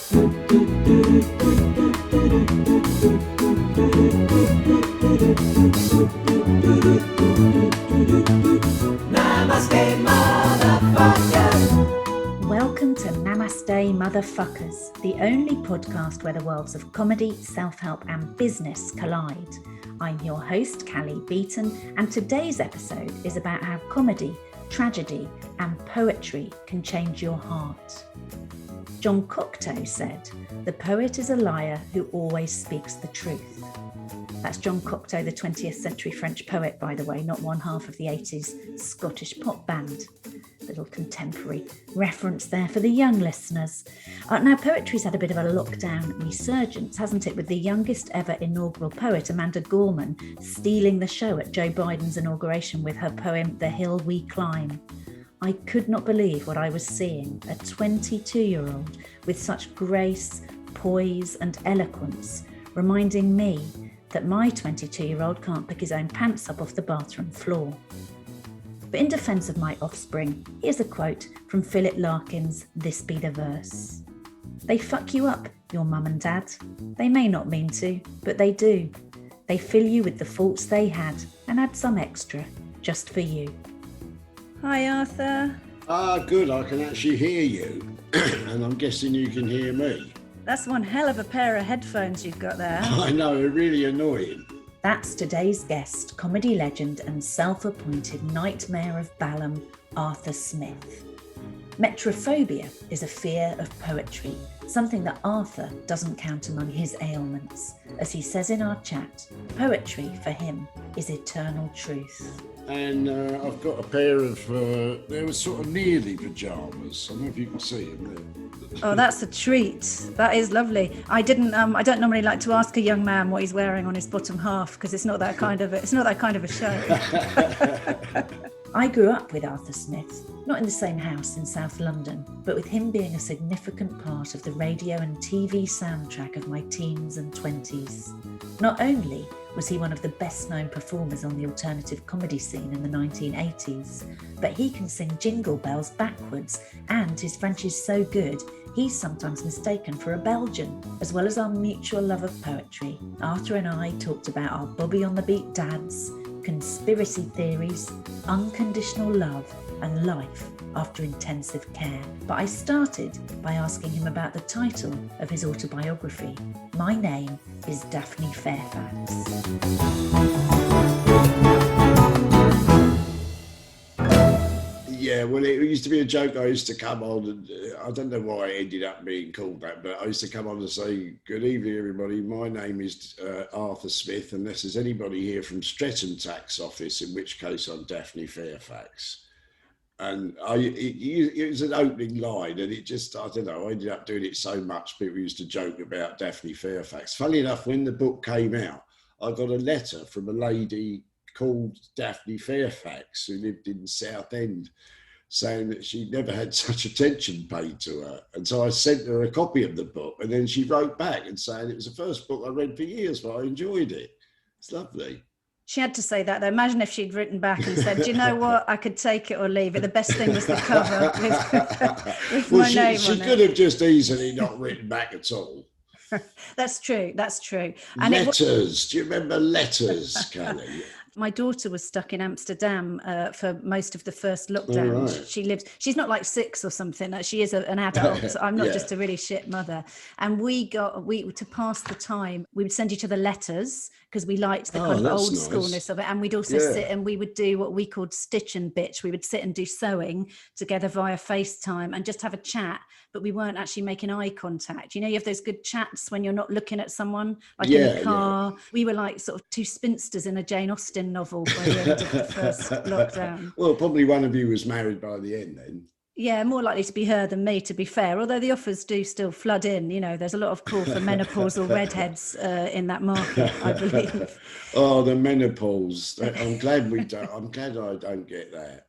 Namaste, motherfuckers. Welcome to Namaste, Motherfuckers, the only podcast where the worlds of comedy, self-help and business collide. I'm your host, Cally Beaton, and today's episode is about how comedy, tragedy and poetry can change your heart. John Cocteau said, "The poet is a liar who always speaks the truth." That's John Cocteau, the 20th century French poet, by the way, not one half of the 80s Scottish pop band. Little contemporary reference there for the young listeners. Now, poetry's had a bit of a lockdown resurgence, hasn't it, with the youngest ever inaugural poet, Amanda Gorman, stealing the show at Joe Biden's inauguration with her poem, The Hill We Climb. I could not believe what I was seeing, a 22-year-old with such grace, poise and eloquence, reminding me that my 22-year-old can't pick his own pants up off the bathroom floor. But in defence of my offspring, here's a quote from Philip Larkin's This Be the Verse. "They fuck you up, your mum and dad. They may not mean to, but they do. They fill you with the faults they had and add some extra, just for you." Hi, Arthur. Good, I can actually hear you. And I'm guessing you can hear me. That's one hell of a pair of headphones you've got there. I know, they're really annoying. That's today's guest, comedy legend and self-appointed Nightmare of Balham, Arthur Smith. Metrophobia is a fear of poetry, something that Arthur doesn't count among his ailments. As he says in our chat, poetry for him is eternal truth. And I've got a pair of, they were sort of nearly pyjamas. I don't know if you can see them there. Oh, that's a treat. That is lovely. I don't normally like to ask a young man what he's wearing on his bottom half because it's not that kind of a show. I grew up with Arthur Smith, not in the same house in South London, but with him being a significant part of the radio and TV soundtrack of my teens and 20s. Not only was he one of the best-known performers on the alternative comedy scene in the 1980s, but he can sing Jingle Bells backwards, and his French is so good, he's sometimes mistaken for a Belgian. As well as our mutual love of poetry, Arthur and I talked about our Bobby on the Beat dads, conspiracy theories, unconditional love, and life after intensive care. But I started by asking him about the title of his autobiography. My name is Daphne Fairfax. Yeah, well, it used to be a joke I used to come on, and I don't know why it ended up being called that, but I used to come on and say, "Good evening, everybody. My name is Arthur Smith, unless there's anybody here from Streatham Tax Office, in which case I'm Daphne Fairfax." And it was an opening line, and it just, I don't know, I ended up doing it so much, people used to joke about Daphne Fairfax. Funny enough, when the book came out, I got a letter from a lady called Daphne Fairfax who lived in Southend, saying that she'd never had such attention paid to her. And so I sent her a copy of the book, and then she wrote back and saying it was the first book I read for years, but I enjoyed it. It's lovely. She had to say that, though. Imagine if she'd written back and said, "Do you know what? I could take it or leave it. The best thing was the cover with my name on it." She could have just easily not written back at all. That's true. And letters. Do you remember letters, Cally? My daughter was stuck in Amsterdam for most of the first lockdown. Right. She's not like 6 or something. She is an adult. I'm not just a really shit mother. And we to pass the time, we would send each other letters because we liked the kind of old schoolness of it. And we'd also sit and we would do what we called stitch and bitch. We would sit and do sewing together via FaceTime and just have a chat, but we weren't actually making eye contact. You know, you have those good chats when you're not looking at someone, like in the car. Yeah. We were like sort of two spinsters in a Jane Austen novel by the end of the first lockdown. Well, probably one of you was married by the end then. Yeah, more likely to be her than me, to be fair. Although the offers do still flood in, you know, there's a lot of call for menopausal redheads in that market, I believe. Oh, the menopause. I'm glad I don't get that.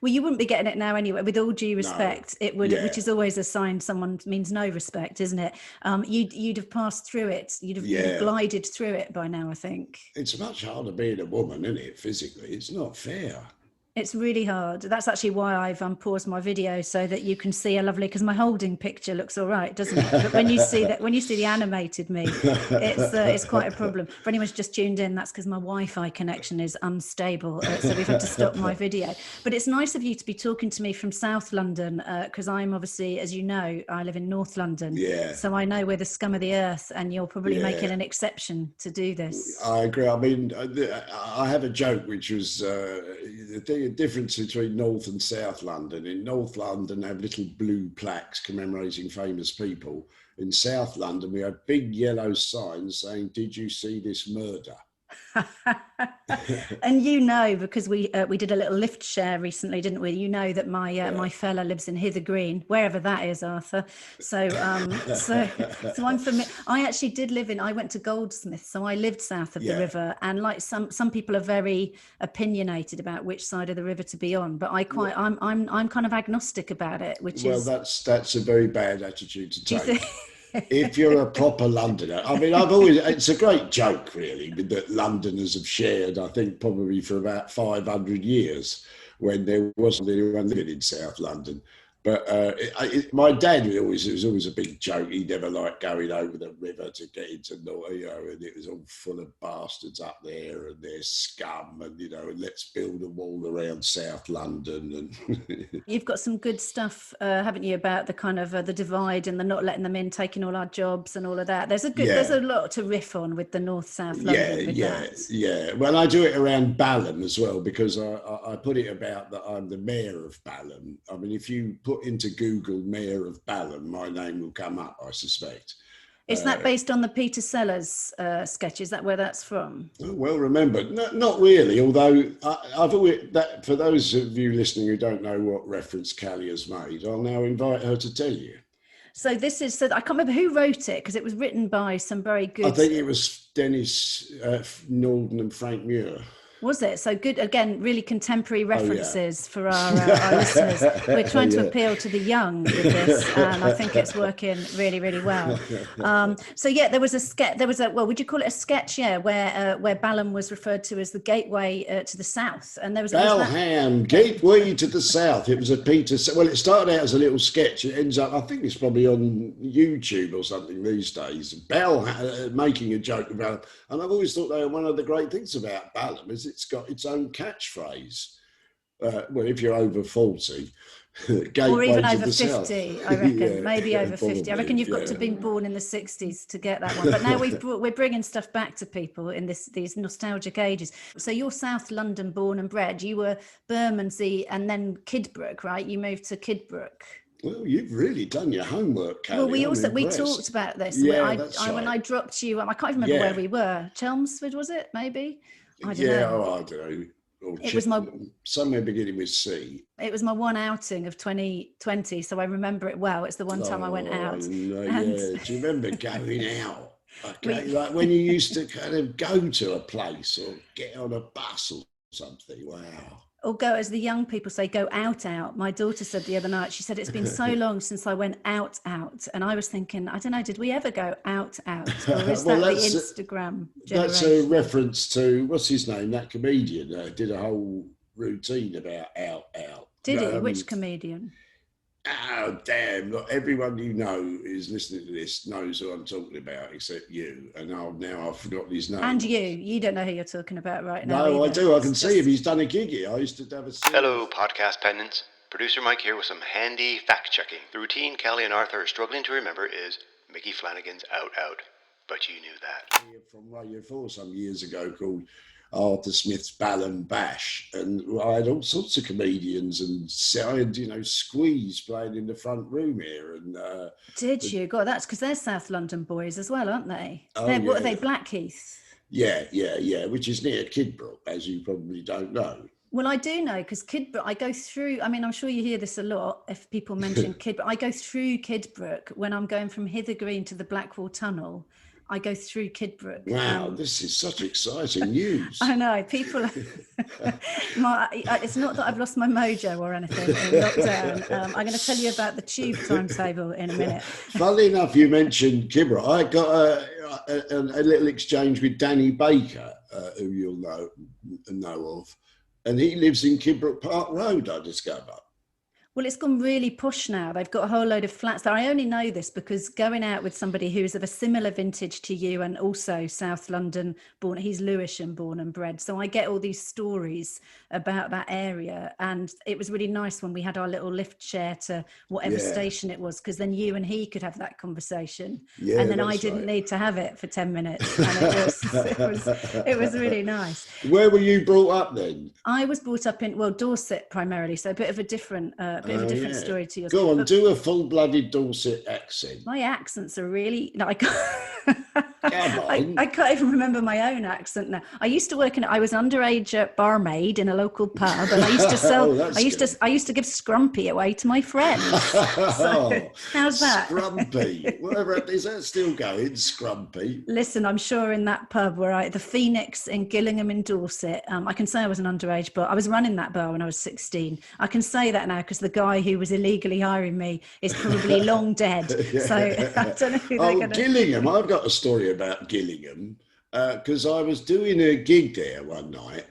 Well, you wouldn't be getting it now anyway. With all due respect, it would, which is always a sign someone means no respect, isn't it? You'd have passed through it. You'd have glided through it by now, I think. It's much harder being a woman, isn't it? Physically, it's not fair. It's really hard. That's actually why I've paused my video so that you can see a lovely, because my holding picture looks all right, doesn't it? But when you see the animated me, it's quite a problem. For anyone who's just tuned in, that's because my Wi-Fi connection is unstable, so we've had to stop my video. But it's nice of you to be talking to me from South London, because I'm obviously, as you know, I live in North London. Yeah. So I know we're the scum of the earth, and you're probably making an exception to do this. I agree. I mean, I have a joke, which was the difference between North and South London. In North London, they have little blue plaques commemorating famous people. In South London, we have big yellow signs saying, "Did you see this murder?" And you know, because we did a little lift share recently, didn't we? You know that my fella lives in Hither Green, wherever that is, Arthur. So I'm familiar. I actually did live I went to Goldsmith, so I lived south of the river. And like some people are very opinionated about which side of the river to be on, but I'm kind of agnostic about it. That's a very bad attitude to take. If you're a proper Londoner, I mean, it's a great joke, really, that Londoners have shared, I think, probably for about 500 years when there wasn't anyone living in South London. But my dad it was always a big joke. He never liked going over the river to get into North, and it was all full of bastards up there and their scum, and and let's build a wall around South London. And you've got some good stuff, haven't you, about the kind of the divide and the not letting them in, taking all our jobs and all of that. There's a lot to riff on with the North-South London. Yeah. Well, I do it around Balham as well, because I put it about that I'm the mayor of Balham. I mean, if you put into Google Mayor of Balham, my name will come up, I suspect. Is that based on the Peter Sellers sketch? Is that where that's from? Well remembered. No, not really, although I've always, for those of you listening who don't know what reference Cally has made, I'll now invite her to tell you. So I can't remember who wrote it, because it was written by some very good... I think it was Dennis Norden and Frank Muir. Was it? So good, again, really contemporary references for our listeners. We're trying to appeal to the young with this, and I think it's working really, really well. There was a sketch, would you call it a sketch? Yeah, where Balham was referred to as the gateway to the south. And there was... Balham, gateway to the south. It was a it started out as a little sketch. It ends up, I think it's probably on YouTube or something these days. Balham, making a joke about it. And I've always thought one of the great things about Balham is it's got its own catchphrase. Well, if you're over 40, or even over 50, I reckon, maybe over 50. I reckon you've got to be born in the 60s to get that one. But now we're bringing stuff back to people in these nostalgic ages. So you're South London born and bred. You were Bermondsey and then Kidbrooke, right? You moved to Kidbrooke. Well, you've really done your homework, Cally. Well, we talked about this. Yeah, when I dropped you, I can't remember where we were. Chelmsford, was it? Maybe. I don't know. I don't know. It was somewhere beginning with C. It was my one outing of 2020, so I remember it well. It's the one time I went out. Do you remember going out? Okay, like when you used to kind of go to a place or get on a bus or something. Wow. Or go, as the young people say, go out. My daughter said the other night, she said, it's been so long since I went out. And I was thinking, I don't know, did we ever go out? Or is that the Instagram generation? That's a reference to, what's his name, that comedian did a whole routine about out. Did he? Which comedian? Oh, damn. Look, everyone you know is listening to this knows who I'm talking about, except you. And I've forgotten his name. And you don't know who you're talking about right now. No, either. I do. I can see him. He's done a gig here. I used to have a... Hello, podcast pendants. Producer Mike here with some handy fact-checking. The routine Cally and Arthur are struggling to remember is Mickey Flanagan's Out. But you knew that. From Radio 4 some years ago called Arthur Smith's Balham Bash, and I had all sorts of comedians, and I had, Squeeze playing in the front room here. And did you? God, that's because they're South London boys as well, aren't they? What are they, Blackheath? Yeah, which is near Kidbrooke, as you probably don't know. Well, I do know, because Kidbrooke, I go through, I mean, I'm sure you hear this a lot if people mention Kidbrooke. I go through Kidbrooke when I'm going from Hither Green to the Blackwall Tunnel. I go through Kidbrooke. Wow, this is such exciting news. I know, people, it's not that I've lost my mojo or anything in lockdown. I'm going to tell you about the tube timetable in a minute. Funnily enough, you mentioned Kidbrooke. I got a little exchange with Danny Baker, who you'll know of. And he lives in Kidbrooke Park Road, I discover. Well, it's gone really posh now. They've got a whole load of flats there. I only know this because going out with somebody who's of a similar vintage to you and also South London born, he's Lewisham born and bred. So I get all these stories about that area. And it was really nice when we had our little lift share to whatever station it was, because then you and he could have that conversation. Yeah, and then I didn't need to have it for 10 minutes. And it was really nice. Where were you brought up then? I was brought up in, well, Dorset primarily. So a bit of a different story to yours. Go on, do a full-blooded Dorset accent. My accents are really like Come on. I can't even remember my own accent now. I used to work I was underage barmaid in a local pub, and I used to sell. I used to give scrumpy away to my friends. So, how's that? Scrumpy. Whatever is that still going? Scrumpy. Listen, I'm sure in that pub where the Phoenix in Gillingham in Dorset. I can say I was an underage, but I was running that bar when I was 16. I can say that now because the guy who was illegally hiring me is probably long dead. Yeah. So I don't know who they're going to... Gillingham. I've got a story about Gillingham because I was doing a gig there one night,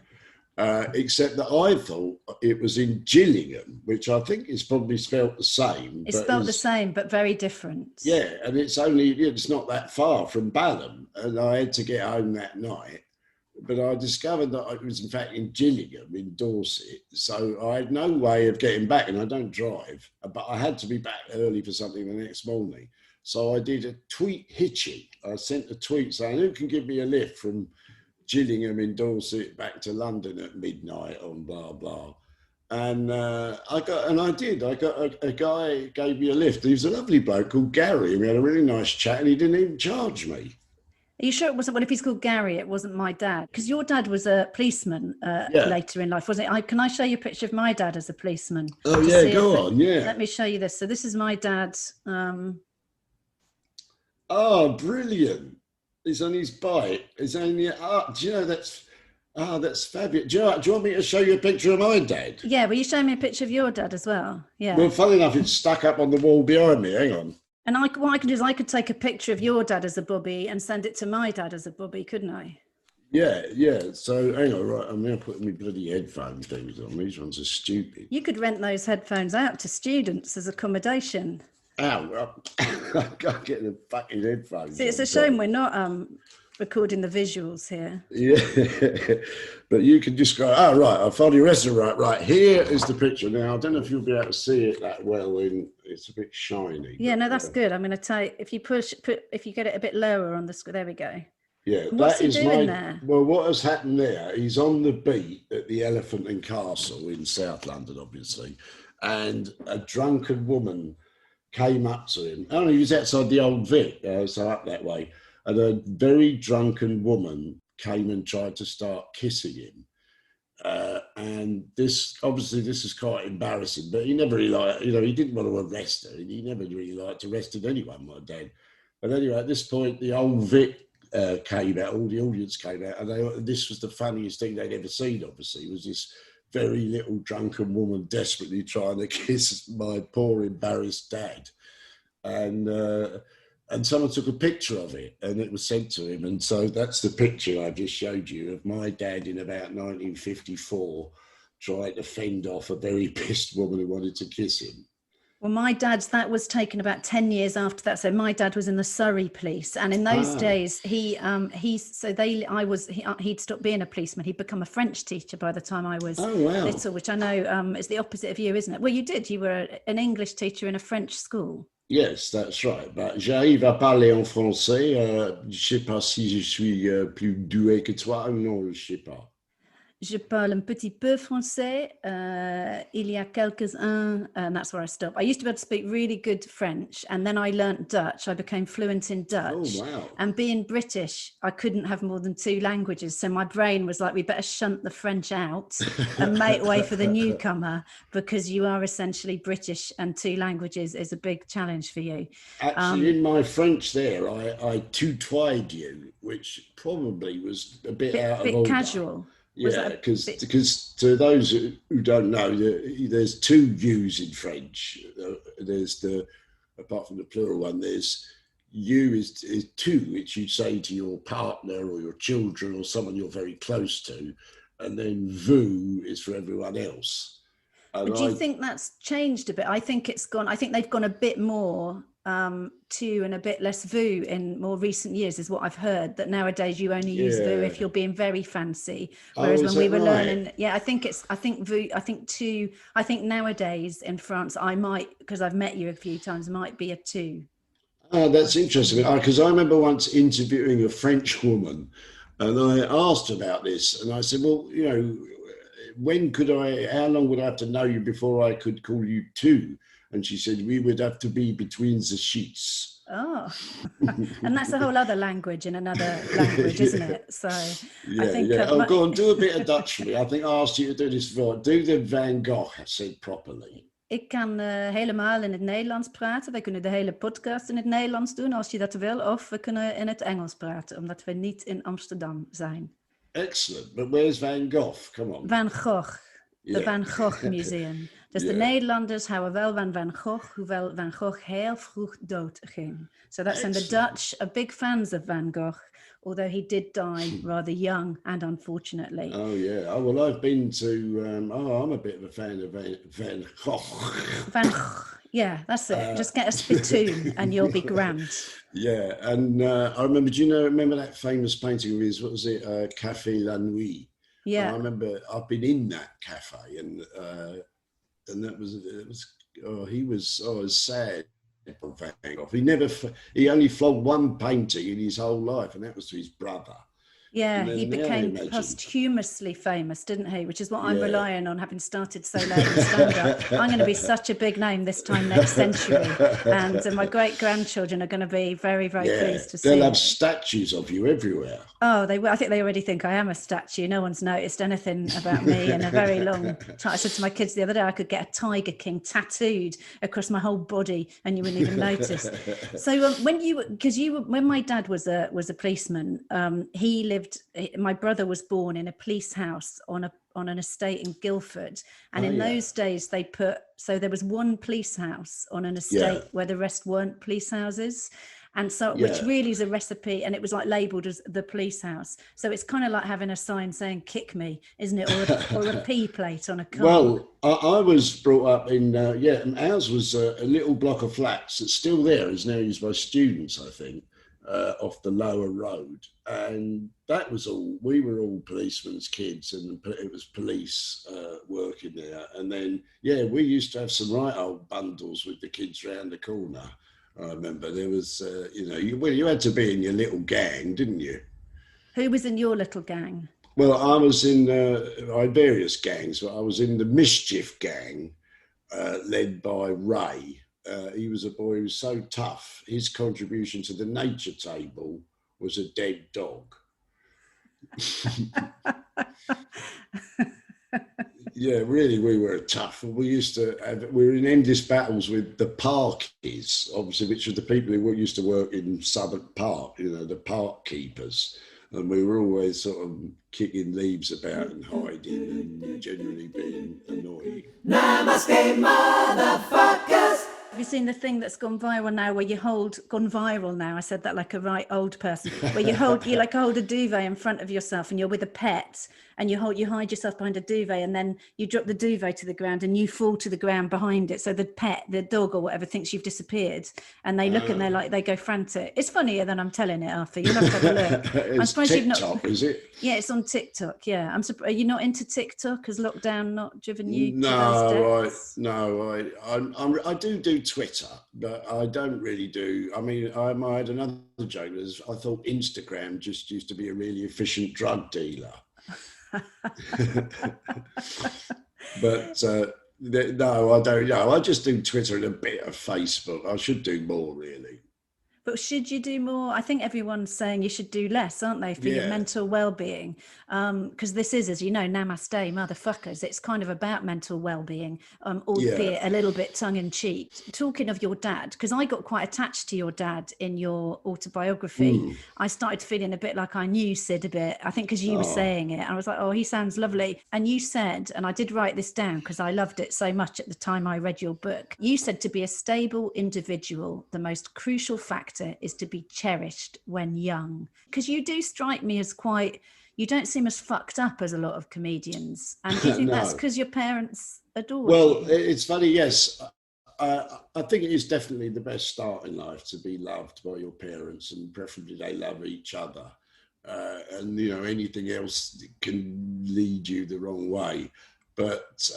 except that I thought it was in Gillingham, which I think is probably spelt the same. It's spelt the same, but very different. Yeah, and it's not that far from Balham, and I had to get home that night. But I discovered that it was in fact in Gillingham in Dorset. So I had no way of getting back, and I don't drive, but I had to be back early for something the next morning. So I did a tweet hitching. I sent a tweet saying, who can give me a lift from Gillingham in Dorset back to London at midnight on blah, blah. And I got a guy gave me a lift. He was a lovely bloke called Gary. We had a really nice chat and he didn't even charge me. Are you sure it wasn't? Well, if he's called Gary, it wasn't my dad. Because your dad was a policeman later in life, wasn't it? Can I show you a picture of my dad as a policeman? Oh, yeah, go on, yeah. Let me show you this. So this is my dad. Oh, brilliant. He's on his bike. He's only, do you know, that's fabulous. Do you want me to show you a picture of my dad? Yeah, will you show me a picture of your dad as well? Yeah. Well, funny enough, it's stuck up on the wall behind me. Hang on. And what I can do is I could take a picture of your dad as a bobby and send it to my dad as a bobby, couldn't I? Yeah. So hang on, right? I'm going to put my bloody headphone things on. These ones are stupid. You could rent those headphones out to students as accommodation. Ow! I can't get the fucking headphones. See, it's a shame we're not recording the visuals here. Yeah, but you can describe. Oh, right. I found your restaurant. Right, here is the picture. Now I don't know if you'll be able to see it that well. It's a bit shiny. Yeah, no, that's good. I'm going to tell you, if you get it a bit lower on the screen. There we go. Yeah, what's he doing there? Well, what has happened there? He's on the beat at the Elephant and Castle in South London, obviously, and a drunken woman came up to him. Oh, he was outside the Old Vic, so up that way. And a very drunken woman came and tried to start kissing him. And this is quite embarrassing, but he never really he didn't want to arrest her. He never really liked arresting anyone, my dad. But anyway, at this point, the Old Vic came out, all the audience came out, and this was the funniest thing they'd ever seen, obviously, was this very little drunken woman desperately trying to kiss my poor embarrassed dad. And someone took a picture of it and it was sent to him. And so that's the picture I just showed you of my dad in about 1954 trying to fend off a very pissed woman who wanted to kiss him. Well, my dad's, that was taken about 10 years after that. So my dad was in the Surrey police. And in those days, he'd stopped being a policeman. He'd become a French teacher by the time I was little, which I know is the opposite of you, isn't it? Well, you did. You were an English teacher in a French school. Yes, that's right. But j'arrive à parler en français. Je sais pas si je suis plus doué que toi ou non, je sais pas. Je parle un petit peu français. Il y a quelques-uns, and that's where I stopped. I used to be able to speak really good French, and then I learnt Dutch. I became fluent in Dutch. Oh, wow. And being British, I couldn't have more than 2 languages. So my brain was like, we better shunt the French out and make way for the newcomer, because you are essentially British and 2 languages is a big challenge for you. Actually, in my French there, I tutoyed you, which probably was a bit out of order. Casual. Yeah, because to those who don't know, there's 2 yous in French. There's apart from the plural one, there's you is 2, which you say to your partner or your children or someone you're very close to. and then vous is for everyone else. And Do you think that's changed a bit? I think they've gone a bit more to and a bit less vous in more recent years, is what I've heard, that nowadays you only use vous if you're being very fancy. Whereas when we were learning, I think vous, I think nowadays in France, I might, because I've met you a few times, might be a tu. Oh, that's interesting. Because I remember once interviewing a French woman, and I asked about this, and I said, well, how long would I have to know you before I could call you tu? And she said, we would have to be between the sheets. Oh, and that's a whole other language in another language, isn't it? So I think... go on, do a bit of Dutch for me. I think I asked you to do this before. Do the Van Gogh said properly. Ik kan helemaal in het Nederlands praten. Wij kunnen de hele podcast in het Nederlands doen, als je dat wil. Of we kunnen in het Engels praten, omdat we niet in Amsterdam zijn. Excellent. But where's Van Gogh? Come on. Van Gogh. De Van Gogh Museum. Dus de Nederlanders houden wel van Van Gogh, hoewel Van Gogh heel vroeg dood ging. So that's and the Dutch are big fans of Van Gogh, although he did die rather young and unfortunately. Oh yeah. Oh well, I've been to. I'm a bit of a fan of Van Gogh. Van Gogh. Yeah, that's it. Just get a spittoon and you'll be grand. Yeah, and I remember. Do you remember that famous painting of his? What was it? Café La Nuit. Yeah. I remember. I've been in that cafe, and that was. He was sad. Van Gogh. He only flogged one painting in his whole life, and that was to his brother. Yeah, he became posthumously famous, didn't he? Which is what I'm relying on, having started so late in stand-up. I'm going to be such a big name this time next century. And my great-grandchildren are going to be very, very pleased to see They'll have statues of you everywhere. Oh, they will. I think they already think I am a statue. No one's noticed anything about me in a very long time. I said to my kids the other day, I could get a Tiger King tattooed across my whole body and you wouldn't even notice. So when my dad was a policeman, my brother was born in a police house on an estate in Guildford, and those days there was one police house on an estate where the rest weren't police houses, and so which really is a recipe, and it was like labelled as the police house. So it's kind of like having a sign saying "kick me," isn't it, or a P plate on a car? Well, I was brought up in ours was a little block of flats that's still there. It's now used by students, I think. Off the lower road, and that was all. We were all policemen's kids, and it was police working there. And then, we used to have some right old bundles with the kids round the corner. I remember there was, you had to be in your little gang, didn't you? Who was in your little gang? Well, I was in I had various gangs, but I was in the Mischief gang, led by Ray. He was a boy who was so tough. His contribution to the nature table was a dead dog. Yeah, really, we were tough. We were in endless battles with the parkies, obviously, which were the people who used to work in Southwark Park, the park keepers. And we were always sort of kicking leaves about and hiding and generally being annoying. Namaste, motherfuckers! Have you seen the thing that's gone viral now I said that like a right old person, where you hold a duvet in front of yourself and you're with a pet and you hide yourself behind a duvet and then you drop the duvet to the ground and you fall to the ground behind it. So the pet, the dog or whatever, thinks you've disappeared and they look and they go frantic. It's funnier than I'm telling it, Arthur. You'll have to have a look. It's TikTok, is it? Yeah, it's on TikTok. Yeah, I'm surprised. Are you not into TikTok? Has lockdown not driven you to those depths? I do Twitter, but I don't really do. I mean, I had another joke. I thought Instagram just used to be a really efficient drug dealer. But no, I don't know. I just do Twitter and a bit of Facebook. I should do more, really. But should you do more? I think everyone's saying you should do less, aren't they, for your mental well-being? Because this is, as you know, namaste, motherfuckers. It's kind of about mental well-being, albeit a little bit tongue-in-cheek. Talking of your dad, because I got quite attached to your dad in your autobiography. I started feeling a bit like I knew Sid a bit, I think because you were saying it. I was like, oh, he sounds lovely. And you said, and I did write this down because I loved it so much at the time I read your book, you said to be a stable individual, the most crucial factor character is to be cherished when young? Because you do strike me as you don't seem as fucked up as a lot of comedians. And do you think that's No. because your parents adored Well, you? it's funny, yes. I think it is definitely the best start in life to be loved by your parents, and preferably they love each other. And, you know, anything else can lead you the wrong way. But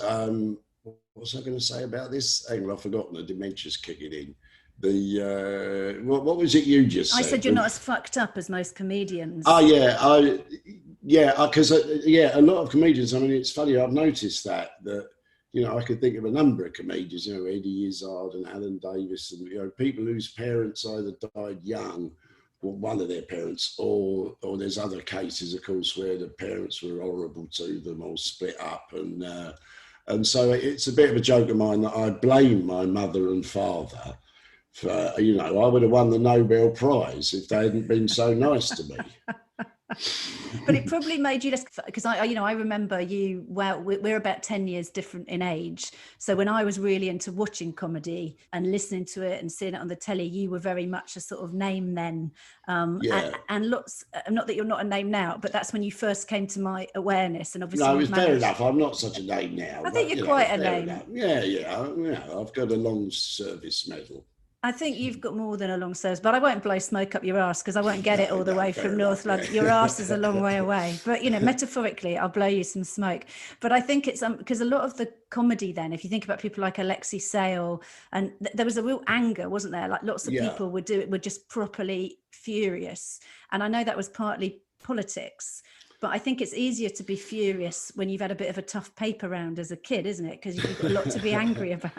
what was I going to say about this? Hang on, I've forgotten. The dementia's kicking in. What was it you just said? I said you're not as fucked up as most comedians. Oh, yeah. Because a lot of comedians, I mean, it's funny, I've noticed that, you know, I could think of a number of comedians, you know, Eddie Izzard and Alan Davis, and, you know, people whose parents either died young, or one of their parents, or there's other cases, of course, where the parents were horrible to them or split up. And so it's a bit of a joke of mine that I blame my mother and father for, you know, I would have won the Nobel Prize if they hadn't been so nice to me. But it probably made you less, because I remember you, well, we're about 10 years different in age. So when I was really into watching comedy and listening to it and seeing it on the telly, you were very much a sort of name then. And lots, not that you're not a name now, but that's when you first came to my awareness. And obviously, No, it's fair enough. I'm not such a name now. I think you're quite a name. Enough. Yeah. I've got a long service medal. I think you've got more than a long service, but I won't blow smoke up your arse because I won't get it all the way from North London. Your arse is a long way away, but, you know, metaphorically, I'll blow you some smoke. But I think it's because a lot of the comedy then, if you think about people like Alexei Sale, and there was a real anger, wasn't there? Like lots of people were just properly furious. And I know that was partly politics, but I think it's easier to be furious when you've had a bit of a tough paper round as a kid, isn't it? Because you've got a lot to be angry about.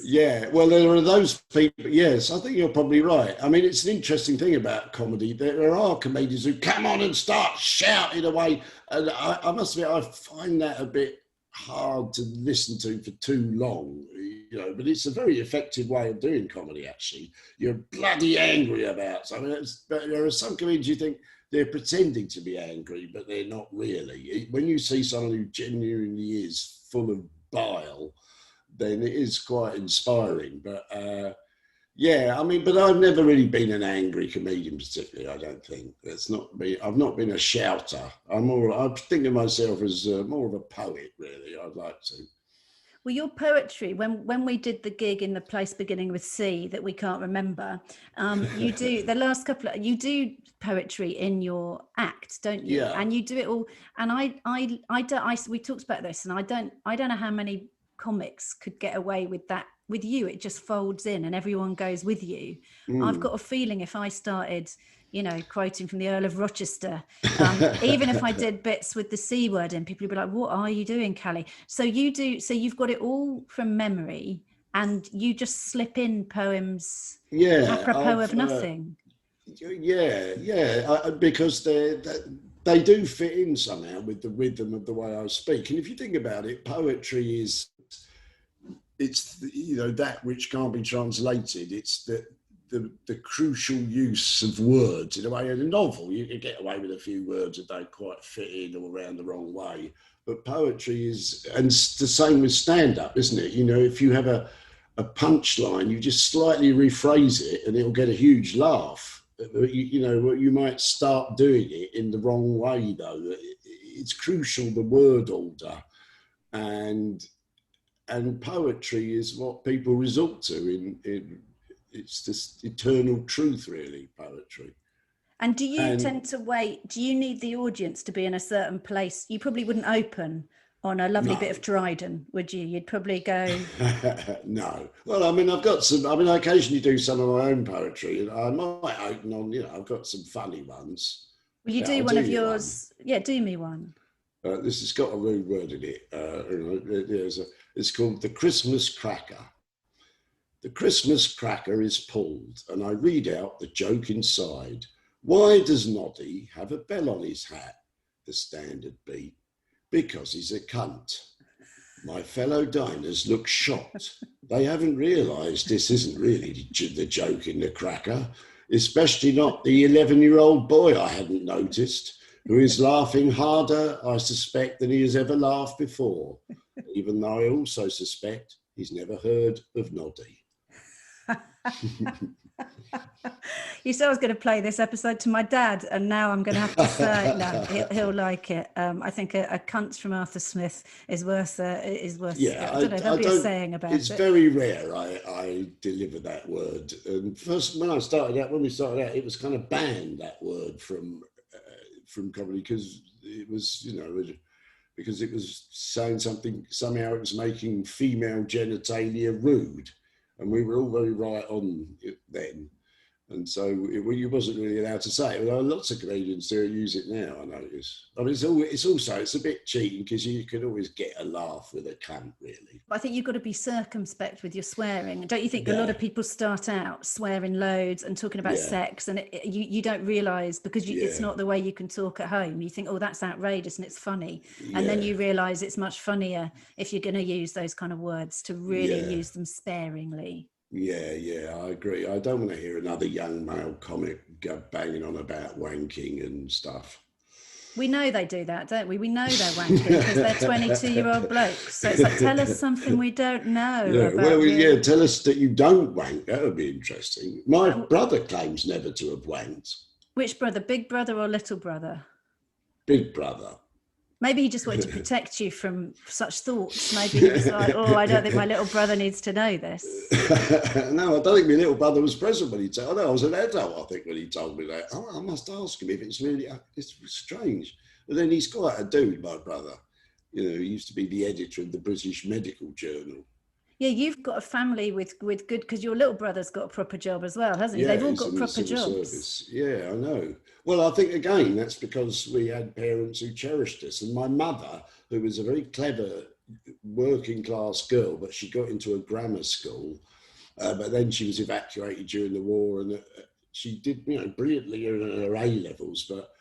Yeah, well, there are those people. Yes, I think you're probably right. I mean, it's an interesting thing about comedy. There are comedians who come on and start shouting away. And I must admit, I find that a bit hard to listen to for too long, you know, but it's a very effective way of doing comedy, actually. You're bloody angry about something. But there are some comedians you think, they're pretending to be angry, but they're not really. When you see someone who genuinely is full of bile, then it is quite inspiring. But I mean, but I've never really been an angry comedian particularly, I don't think. That's not me. I've not been a shouter. I think of myself as more of a poet, really. I'd like to. Well, your poetry, when we did the gig in the place beginning with C that we can't remember, you do the last couple of, you do poetry in your act, don't you? Yeah. And you do it all. And we talked about this, and I don't know how many comics could get away with that. With you, it just folds in and everyone goes with you. I've got a feeling if I started, you know, quoting from the Earl of Rochester, even if I did bits with the C word in, people would be like, what are you doing, Cally? So you've got it all from memory and you just slip in poems apropos of nothing. Because they do fit in somehow with the rhythm of the way I speak. And if you think about it, poetry it's you know, that which can't be translated. It's the crucial use of words. In a way, in a novel, you can get away with a few words that don't quite fit in or around the wrong way. But poetry is, and it's the same with stand-up, isn't it? You know, if you have a punchline, you just slightly rephrase it and it'll get a huge laugh. You know, you might start doing it in the wrong way, though. It's crucial, the word order. And poetry is what people resort to it's this eternal truth, really, poetry. And do you tend to wait? Do you need the audience to be in a certain place? You probably wouldn't open on a lovely bit of Dryden, would you? You'd probably go... No. Well, I mean, I occasionally do some of my own poetry. And I might open on, you know, I've got some funny ones. Will you do one of yours? Yeah, do me one. This has got a rude word in it. It's called The Christmas Cracker. The Christmas cracker is pulled, and I read out the joke inside. Why does Noddy have a bell on his hat? The standard beat. Because he's a cunt. My fellow diners look shocked. They haven't realised this isn't really the joke in the cracker, especially not the 11-year-old boy I hadn't noticed, who is laughing harder, I suspect, than he has ever laughed before, even though I also suspect he's never heard of Noddy. You said I was going to play this episode to my dad, and now I'm going to have to say no. He'll like it. I think a cunt from Arthur Smith is worth. Yeah, I don't know. There'll be a saying about it's it. very rare I deliver that word. And first, when we started out, it was kind of banned, that word from comedy, because it was, because it was saying something, somehow it was making female genitalia rude, and we were all very right on it then. And so you wasn't really allowed to say it. Well, lots of comedians do use it now, I notice. I mean, it's a bit cheating, because you can always get a laugh with a cunt, really. I think you've got to be circumspect with your swearing. Don't you think a lot of people start out swearing loads and talking about sex, and you don't realise, because it's not the way you can talk at home. You think, oh, that's outrageous and it's funny. And then you realise it's much funnier if you're going to use those kind of words, to really use them sparingly. Yeah, I agree. I don't want to hear another young male comic go banging on about wanking and stuff. We know they do that, don't we? We know they're wanking because they're 22-year-old blokes. So it's like, tell us something we don't know. Tell us that you don't wank. That would be interesting. My brother claims never to have wanked. Which brother? Big brother or little brother? Big brother. Maybe he just wanted to protect you from such thoughts. Maybe he was like, oh, I don't think my little brother needs to know this. No, I don't think my little brother was present when he told me. I was an adult, I think, when he told me that. Oh, I must ask him if it's really, it's strange. But then he's quite a dude, my brother. He used to be the editor of the British Medical Journal. Yeah, you've got a family with good, because your little brother's got a proper job as well, hasn't he? They've all got proper jobs. Service. Yeah, I know. Well, I think, again, that's because we had parents who cherished us. And my mother, who was a very clever working class girl, but she got into a grammar school, but then she was evacuated during the war, and she did, brilliantly in her A-levels, but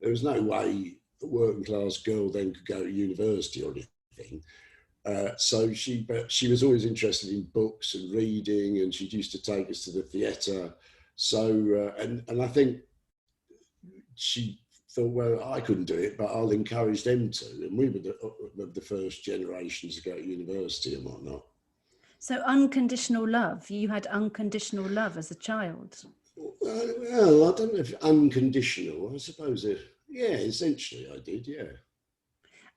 there was no way a working class girl then could go to university or anything. So she was always interested in books and reading, and she used to take us to the theatre. So, and I think she thought, well, I couldn't do it, but I'll encourage them to. And we were the first generation to go to university and whatnot. So unconditional love, you had unconditional love as a child? Well, I don't know if unconditional, I suppose, essentially I did, yeah.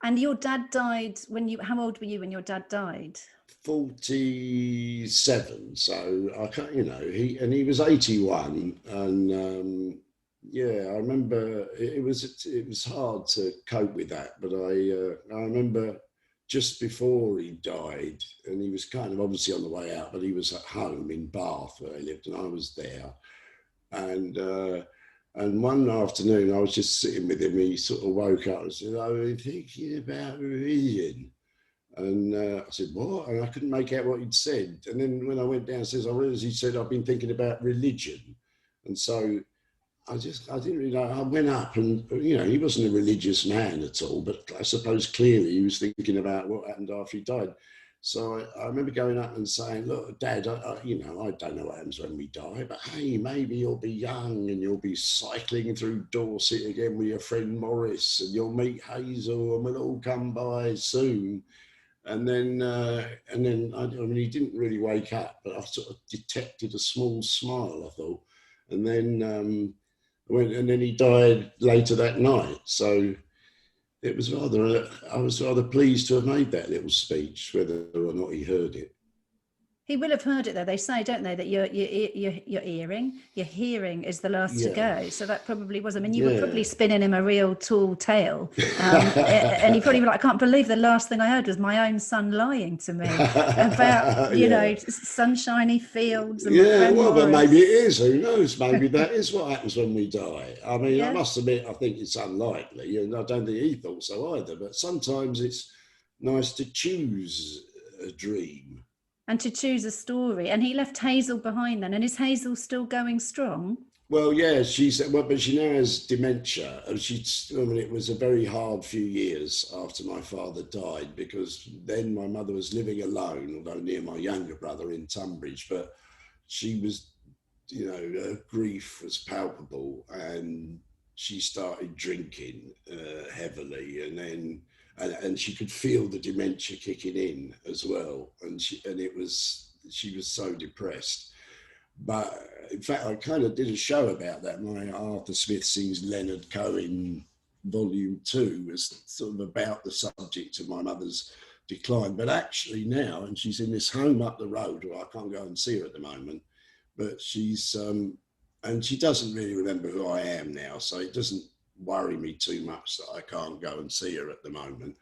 And your dad died how old were you when your dad died? 47. So I can't, he was 81, and I remember it was hard to cope with that. But I remember just before he died, and he was kind of obviously on the way out, but he was at home in Bath where I lived, and I was there, and one afternoon, I was just sitting with him. He sort of woke up and said, I've been thinking about religion. And I said, what? And I couldn't make out what he'd said. And then when I went downstairs, I realized he said, I've been thinking about religion. And so I didn't really know. I went up, and, he wasn't a religious man at all, but I suppose clearly he was thinking about what happened after he died. So I remember going up and saying, look, Dad, I don't know what happens when we die, but hey, maybe you'll be young and you'll be cycling through Dorset again with your friend Morris, and you'll meet Hazel, and we'll all come by soon. And then he didn't really wake up, but I sort of detected a small smile, I thought. And then he died later that night. So I was rather pleased to have made that little speech, whether or not he heard it. He will have heard it, though. They say, don't they, that your hearing is the last to go. So that probably was. I mean, you were probably spinning him a real tall tale, and he probably was like, I can't believe the last thing I heard was my own son lying to me about sunshiny fields. And but maybe it is. Who knows? Maybe that is what happens when we die. I mean, I must admit, I think it's unlikely, and I don't think he thought so either. But sometimes it's nice to choose a dream. And to choose a story. And he left Hazel behind then. And is Hazel still going strong? Well, yeah, she said, but she now has dementia. And it was a very hard few years after my father died, because then my mother was living alone, although near my younger brother in Tunbridge. But she was, her grief was palpable, and she started drinking heavily, and she could feel the dementia kicking in as well, and she was so depressed. But in fact, I kind of did a show about that. My Arthur Smith Sings Leonard Cohen Volume 2 was sort of about the subject of my mother's decline. But actually now, and she's in this home up the road, where I can't go and see her at the moment, but she's, and she doesn't really remember who I am now, so it doesn't worry me too much that I can't go and see her at the moment.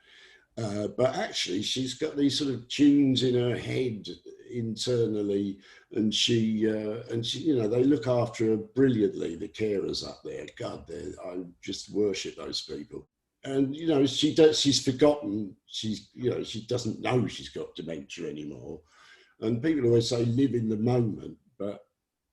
But actually, she's got these sort of tunes in her head internally, and she, you know, they look after her brilliantly. The carers up there, God, I just worship those people. And you know, she's forgotten. You know, she doesn't know she's got dementia anymore. And people always say live in the moment, but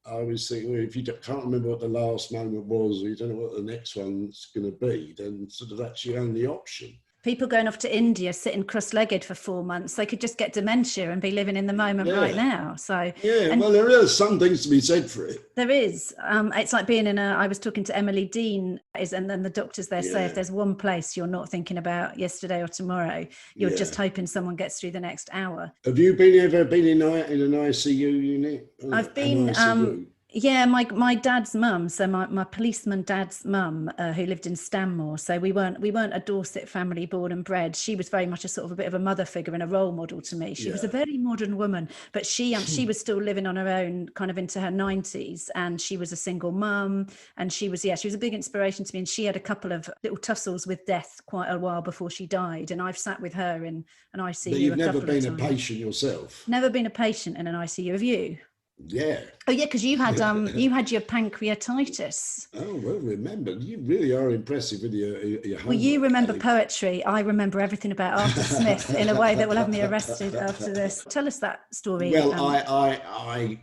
I always think, well, if you can't remember what the last moment was, or you don't know what the next one's going to be, then sort of that's your only option. People going off to India sitting cross-legged for 4 months, they could just get dementia and be living in the moment right now. So yeah, well, there are some things to be said for it. There is. It's like being I was talking to Emily Dean, and then the doctors there say if there's one place you're not thinking about yesterday or tomorrow, you're just hoping someone gets through the next hour. Have you ever been in an ICU unit? I've been. Yeah, my dad's mum, so my policeman dad's mum, who lived in Stanmore. So we weren't a Dorset family born and bred. She was very much a sort of a bit of a mother figure and a role model to me. She was a very modern woman, but she was still living on her own, kind of into her 90s, and she was a single mum, and she was a big inspiration to me. And she had a couple of little tussles with death quite a while before she died, and I've sat with her in an ICU. But you've never been a patient yourself? Never been a patient in an ICU. Have you? Yeah. Oh yeah, because you had your pancreatitis. Oh well, remember, you really are impressive with your well, you remember poetry. I remember everything about Arthur Smith in a way that will have me arrested after this. Tell us that story. Well, I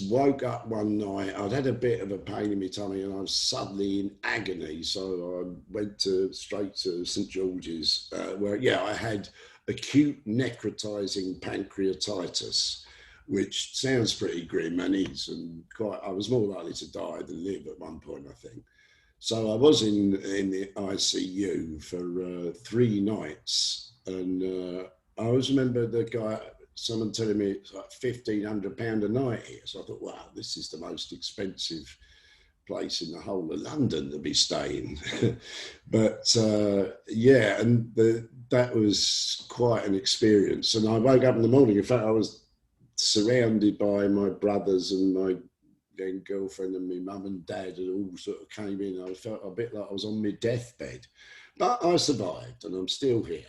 woke up one night. I'd had a bit of a pain in my tummy, and I was suddenly in agony. So I went straight to St George's, where I had acute necrotizing pancreatitis, which sounds pretty grim and is, and I was more likely to die than live at one point, I think. So I was in the ICU for 3 nights, and I always remember someone telling me it's like £1,500 a night here. So I thought, wow, this is the most expensive place in the whole of London to be staying. But that was quite an experience. And I woke up in the morning. In fact, I was surrounded by my brothers and my then girlfriend and my mum and dad, and all sort of came in. I felt a bit like I was on my deathbed, but I survived, and I'm still here.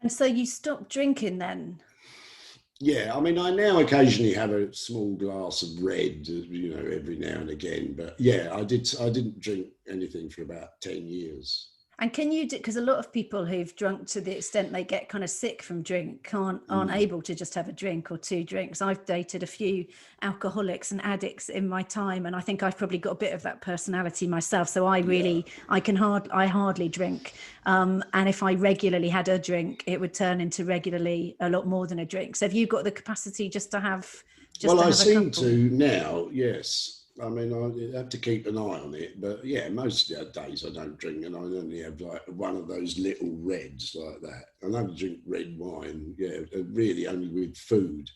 And so you stopped drinking then? Yeah, I mean, I now occasionally have a small glass of red, you know, every now and again. But yeah, I didn't drink anything for about 10 years. And can you do, because a lot of people who've drunk to the extent they get kind of sick from drink aren't able to just have a drink or 2 drinks. I've dated a few alcoholics and addicts in my time, and I think I've probably got a bit of that personality myself. So I hardly drink. And if I regularly had a drink, it would turn into regularly a lot more than a drink. So have you got the capacity just to have? I seem to now, yes. I mean, I have to keep an eye on it, but yeah, most of the days I don't drink, and I only have like one of those little reds like that. I don't drink red wine, really only with food.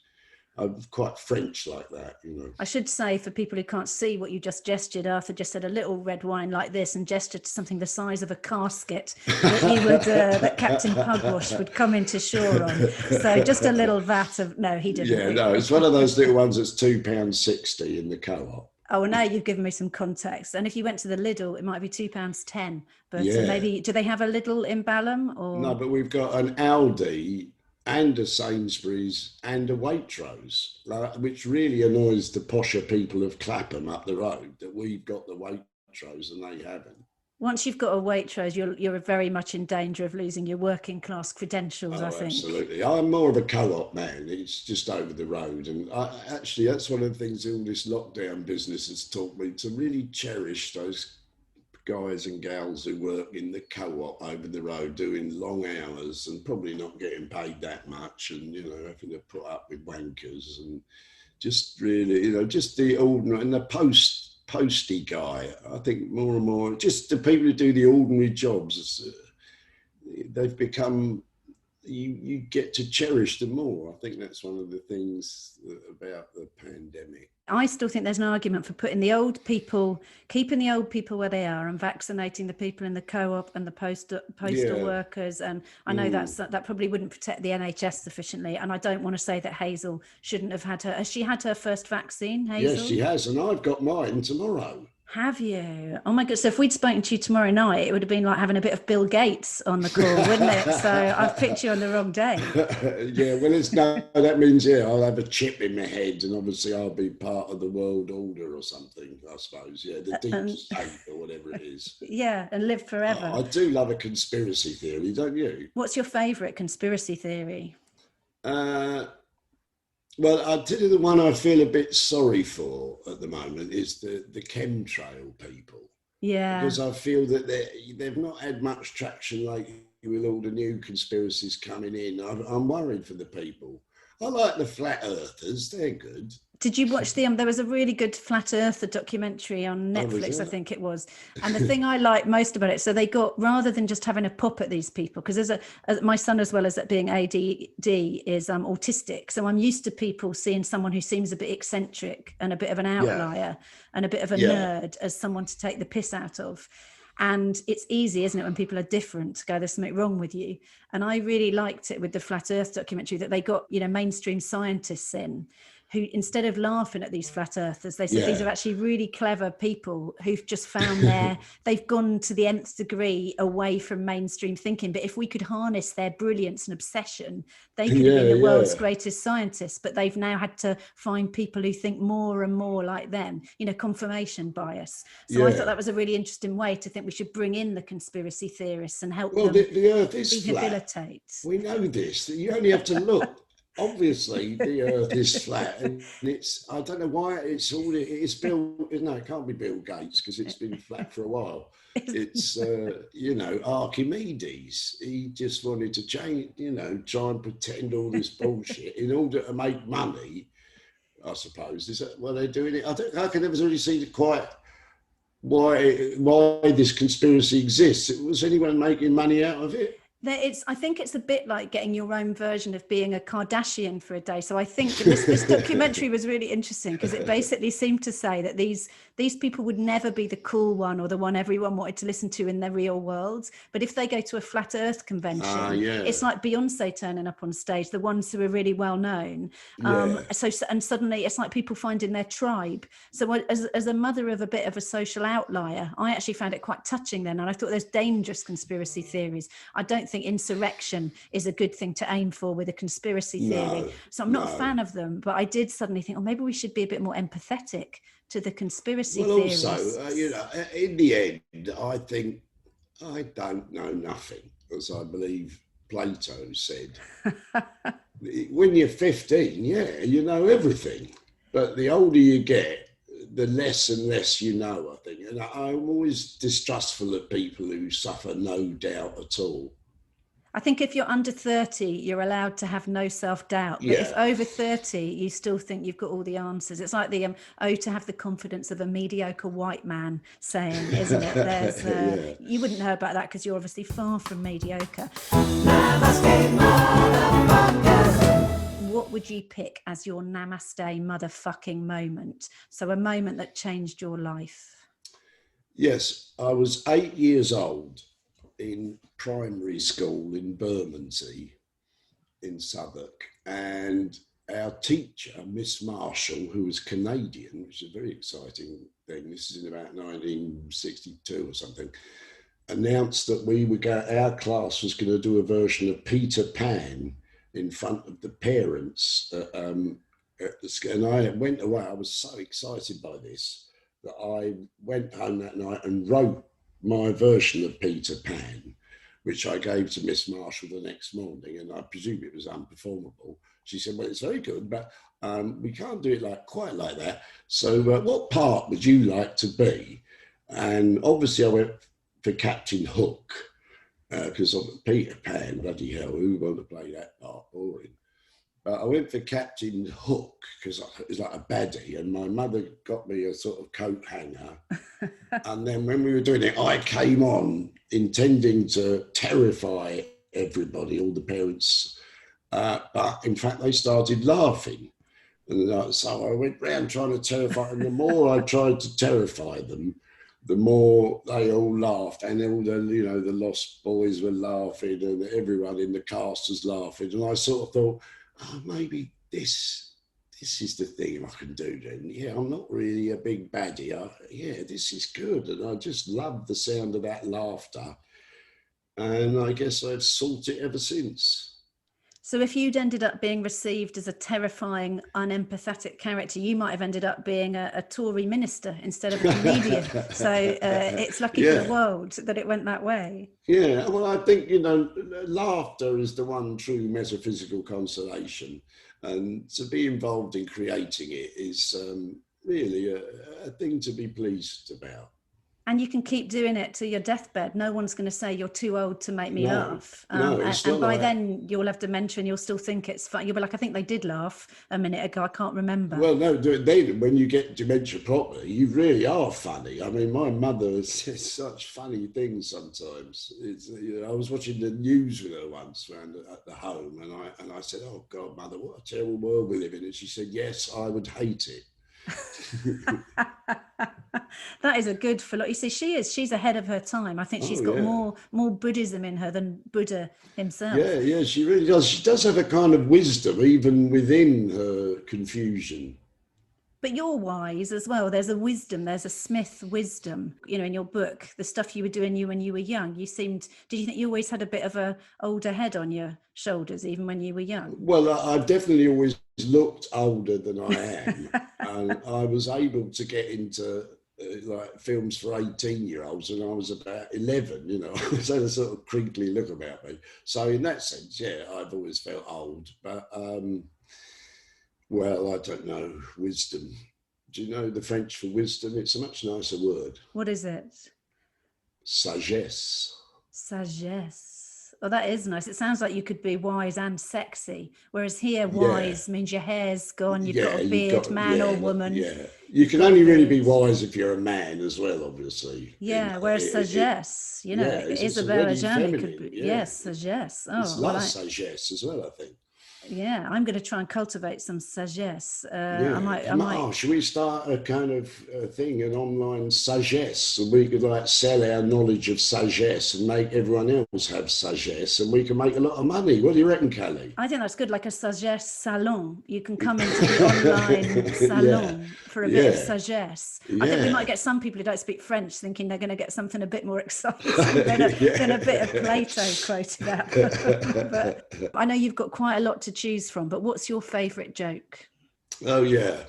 I'm quite French like that, you know. I should say, for people who can't see what you just gestured, Arthur just said a little red wine like this and gestured to something the size of a casket that Captain Pugwash would come into shore on. So just a little vat of, no, he didn't. Yeah, no, it's one of those little ones that's £2.60 in the co-op. Oh, well, now you've given me some context. And if you went to the Lidl, it might be £2.10. But maybe, do they have a Lidl in Balham? Or? No, but we've got an Aldi and a Sainsbury's and a Waitrose, which really annoys the posher people of Clapham up the road, that we've got the Waitrose and they haven't. Once you've got a Waitrose, you're very much in danger of losing your working class credentials, I think. Absolutely. I'm more of a co-op man. It's just over the road. And actually, that's one of the things all this lockdown business has taught me, to really cherish those guys and gals who work in the co-op over the road, doing long hours and probably not getting paid that much, and, you know, having to put up with wankers, and just really, you know, just the ordinary and the posty guy. I think more and more, just the people who do the ordinary jobs, they've become, you get to cherish them more. I think that's one of the things about the pandemic. I still think there's an argument for keeping the old people where they are and vaccinating the people in the co-op and the postal workers. And I know that probably wouldn't protect the NHS sufficiently. And I don't want to say that Hazel shouldn't have had has she had her first vaccine, Hazel? Yes, she has. And I've got mine tomorrow. Have you? Oh my God. So if we'd spoken to you tomorrow night, it would have been like having a bit of Bill Gates on the call, wouldn't it? So I've picked you on the wrong day. Yeah, well, that means, I'll have a chip in my head and obviously I'll be part of the world order or something, I suppose. Yeah, the deep state or whatever it is. Yeah, and live forever. I do love a conspiracy theory, don't you? What's your favourite conspiracy theory? Well, I'll tell you the one I feel a bit sorry for at the moment is the chemtrail people. Yeah. Because I feel that they've not had much traction lately with all the new conspiracies coming in. I'm worried for the people. I like the flat earthers, they're good. Did you watch there was a really good Flat Earther documentary on Netflix, I think it was. And the thing I like most about it, so they got, rather than just having a pop at these people, because my son, as well as being ADD, is autistic. So I'm used to people seeing someone who seems a bit eccentric and a bit of an outlier and a bit of a nerd as someone to take the piss out of. And it's easy, isn't it, when people are different to go, there's something wrong with you. And I really liked it with the Flat Earth documentary that they got, mainstream scientists in, who, instead of laughing at these flat earthers, they said these are actually really clever people who've just found they've gone to the nth degree away from mainstream thinking. But if we could harness their brilliance and obsession, they could have been the world's greatest scientists. But they've now had to find people who think more and more like them, confirmation bias. So I thought that was a really interesting way to think we should bring in the conspiracy theorists and help them the earth is rehabilitate. Flat. We know this. You only have to look. Obviously, the earth is flat, and I don't know why it's Bill. No, it can't be Bill Gates because it's been flat for a while. It's, Archimedes. He just wanted to change, try and pretend all this bullshit in order to make money, I suppose. Is that why they're doing it? I can never really see quite why this conspiracy exists. Was anyone making money out of it? I think it's a bit like getting your own version of being a Kardashian for a day. So I think this documentary was really interesting because it basically seemed to say that these people would never be the cool one or the one everyone wanted to listen to in their real world. But if they go to a Flat Earth convention, it's like Beyonce turning up on stage, the ones who are really well known. And suddenly it's like people finding their tribe. So as a mother of a bit of a social outlier, I actually found it quite touching then. And I thought there's dangerous conspiracy theories. I don't think insurrection is a good thing to aim for with a conspiracy theory. So I'm not a fan of them, but I did suddenly think, maybe we should be a bit more empathetic to the conspiracy theories. Also, in the end, I think I don't know nothing, as I believe Plato said. When you're 15, you know everything. But the older you get, the less and less you know, I think. And I'm always distrustful of people who suffer no doubt at all. I think if you're under 30, you're allowed to have no self-doubt. But if over 30, you still think you've got all the answers. It's like the to have the confidence of a mediocre white man saying, isn't it? There's you wouldn't know about that because you're obviously far from mediocre. What would you pick as your namaste motherfucking moment? So a moment that changed your life. Yes, I was 8 years old in primary school in Bermondsey in Southwark, and our teacher, Miss Marshall, who was Canadian, which is a very exciting thing, this is in about 1962 or something, announced that our class was going to do a version of Peter Pan in front of the parents and I went away. I was so excited by this that I went home that night and wrote my version of Peter Pan, which I gave to Miss Marshall the next morning, and I presume it was unperformable. She said, well, it's very good, but we can't do it quite like that. So what part would you like to be? And obviously I went for Captain Hook, because of Peter Pan, bloody hell, who would want to play that part? Boring. I went for Captain Hook because it was like a baddie, and my mother got me a sort of coat hanger. And then when we were doing it, I came on intending to terrify everybody, all the parents. But in fact, they started laughing. And so I went round trying to terrify them. The more I tried to terrify them, the more they all laughed, and all the lost boys were laughing, and everyone in the cast was laughing. And I sort of thought, oh, maybe this is the thing I can do then. Yeah, I'm not really a big baddie. This is good. And I just love the sound of that laughter. And I guess I've sought it ever since. So if you'd ended up being received as a terrifying, unempathetic character, you might have ended up being a Tory minister instead of a comedian. So it's lucky for the world that it went that way. Yeah, well, I think, laughter is the one true metaphysical consolation. And to be involved in creating it is really a thing to be pleased about. And you can keep doing it to your deathbed. No one's going to say you're too old to make me laugh. And by then you'll have dementia and you'll still think it's fun. You'll be like, I think they did laugh a minute ago. I can't remember. Well, no, then when you get dementia properly, you really are funny. I mean, my mother says such funny things sometimes. I was watching the news with her once around at the home, and I said, "Oh God, Mother, what a terrible world we live in." And she said, "Yes, I would hate it." That is a good philosophy. You see, she's ahead of her time. I think she's got more Buddhism in her than Buddha himself. Yeah, she really does. She does have a kind of wisdom even within her confusion. But you're wise as well. There's a wisdom, there's a Smith wisdom, in your book, the stuff you were doing when you were young. Did you think you always had a bit of a older head on your shoulders, even when you were young? Well, I've definitely always looked older than I am. And I was able to get into like films for 18-year-olds when I was about 11, I had a sort of crinkly look about me. So in that sense, I've always felt old. But well, I don't know, wisdom. Do you know the French for wisdom? It's a much nicer word. What is it? Sagesse. Sagesse. Oh, that is nice. It sounds like you could be wise and sexy. Whereas here, wise means your hair's gone, you've got a beard, man or woman. Yeah, you can only really be wise if you're a man as well, obviously. Yeah, whereas sagesse, Isabella Gianni could be. Yes, sagesse. Oh, it's like sagesse as well, I think. Yeah, I'm going to try and cultivate some sagesse. Should we start a kind of thing, an online sagesse, and we could sell our knowledge of sagesse and make everyone else have sagesse, and we can make a lot of money. What do you reckon, Cally? I think that's good, like a sagesse salon. You can come into the online salon for a bit of sagesse. I think we might get some people who don't speak French thinking they're going to get something a bit more exciting than a bit of Plato quoted out. But I know you've got quite a lot to choose from, but what's your favourite joke? Oh yeah,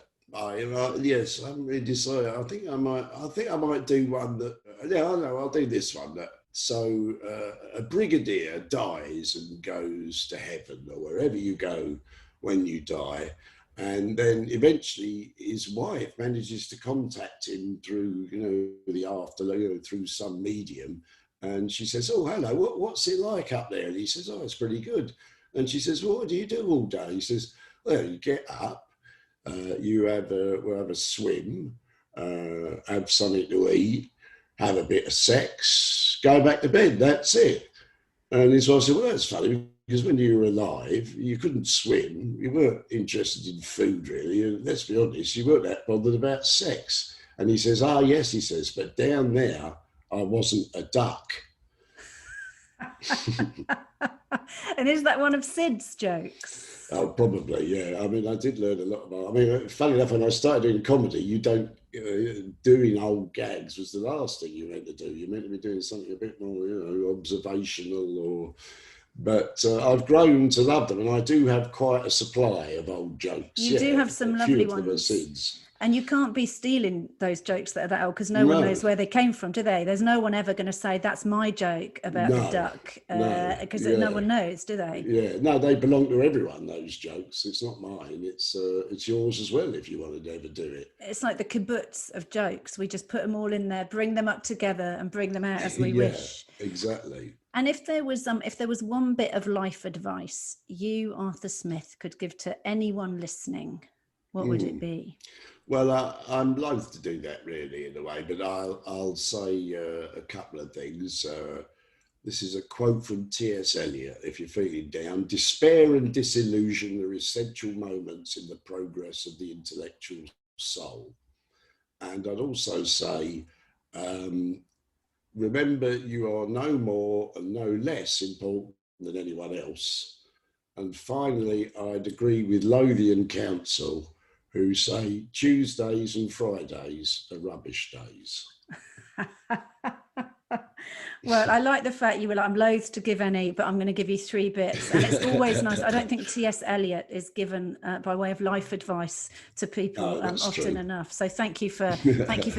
yes, I haven't really decided. I think I might do one that. Yeah, I know. I'll do this one. So a brigadier dies and goes to heaven or wherever you go when you die, and then eventually his wife manages to contact him through the afterlife, through some medium, and she says, "Oh, hello. What's it like up there?" And he says, "Oh, it's pretty good." And she says, "Well, what do you do all day?" He says, "Well, you get up, we'll have a swim, have something to eat, have a bit of sex, go back to bed. That's it." And his wife said, "Well, that's funny, because when you were alive, you couldn't swim. You weren't interested in food, really. And let's be honest, you weren't that bothered about sex." And he says, "Ah, yes," he says, "but down there, I wasn't a duck." And is that one of Sid's jokes? Oh, probably, yeah. I mean, I did learn a lot about. I mean, funny enough, when I started doing comedy, doing old gags was the last thing you meant to do. You meant to be doing something a bit more, observational. But I've grown to love them, and I do have quite a supply of old jokes. You do have some lovely ones. And you can't be stealing those jokes that are that old, because no one knows where they came from, do they? There's no one ever going to say, "That's my joke about the duck," because no one knows, do they? Yeah, no, they belong to everyone, those jokes. It's not mine. It's yours as well, if you wanted to ever do it. It's like the kibbutz of jokes. We just put them all in there, bring them up together and bring them out as we wish. Exactly. And if there was one bit of life advice you, Arthur Smith, could give to anyone listening, what would it be? Well, I'm loath to do that, really, in a way, but I'll say a couple of things. This is a quote from T.S. Eliot. If you're feeling down, despair and disillusion are essential moments in the progress of the intellectual soul. And I'd also say, remember, you are no more and no less important than anyone else. And finally, I'd agree with Lothian Council, who say Tuesdays and Fridays are rubbish days. Well, I like the fact you were like, I'm loath to give any, but I'm going to give you 3 bits. And it's always nice. I don't think T.S. Eliot is given by way of life advice to people often enough. So thank you for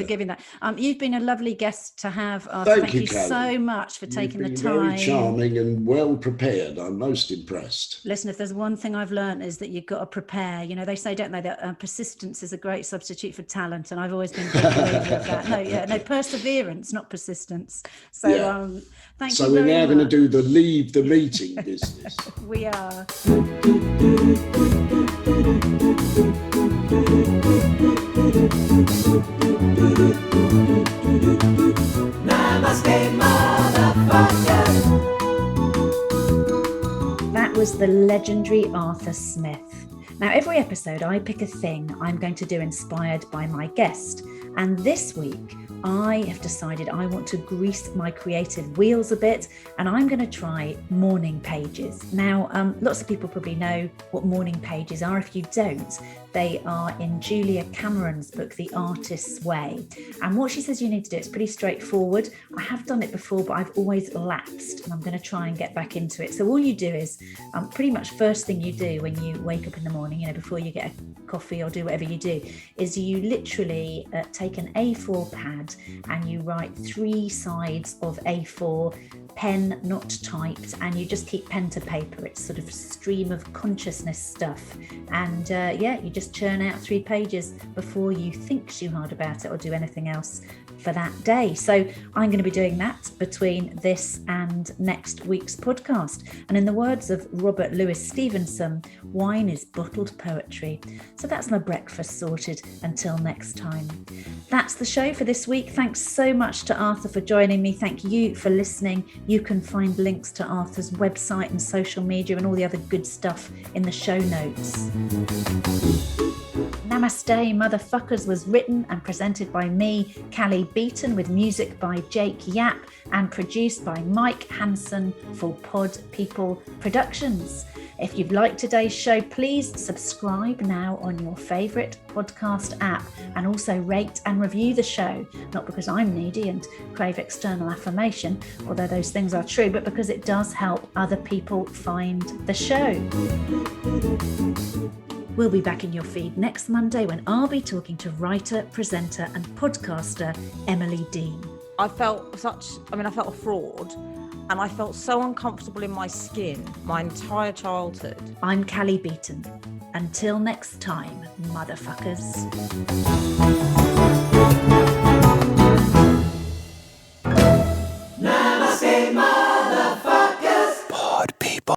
giving that. You've been a lovely guest to have, Arthur. Thank you so much for taking the time. Very charming and well prepared. I'm most impressed. Listen, if there's one thing I've learned is that you've got to prepare. You know, they say, don't they, that persistence is a great substitute for talent. And I've always been a big believer of that. No, perseverance, not persistence. So thank you very much. So we're now going to do the leave the meeting business. We are. Namaste, motherfucker. That was the legendary Arthur Smith. Now, every episode I pick a thing I'm going to do inspired by my guest. And this week, I have decided I want to grease my creative wheels a bit, and I'm going to try morning pages. Now, lots of people probably know what morning pages are. If you don't, they are in Julia Cameron's book, The Artist's Way. And what she says you need to do, it's pretty straightforward. I have done it before, but I've always lapsed, and I'm going to try and get back into it. So all you do is pretty much first thing you do when you wake up in the morning, you know, before you get a coffee or do whatever you do, is you literally take an A4 pad and you write 3 sides of A4, pen not typed, and you just keep pen to paper. It's sort of stream of consciousness stuff. And you just churn out 3 pages before you think too hard about it or do anything else for that day. So I'm going to be doing that between this and next week's podcast. And in the words of Robert Louis Stevenson, wine is bottled poetry. So that's my breakfast sorted until next time. That's the show for this week. Thanks so much to Arthur for joining me. Thank you for listening. You can find links to Arthur's website and social media and all the other good stuff in the show notes. Namaste, Motherfuckers was written and presented by me, Cally Beaton, with music by Jake Yap and produced by Mike Hansen for Pod People Productions. If you've liked today's show, please subscribe now on your favourite podcast app and also rate and review the show, not because I'm needy and crave external affirmation, although those things are true, but because it does help other people find the show. We'll be back in your feed next Monday when I'll be talking to writer, presenter and podcaster Emily Dean. I felt a fraud, and I felt so uncomfortable in my skin my entire childhood. I'm Cally Beaton. Until next time, motherfuckers. Namaste, motherfuckers. Pod people.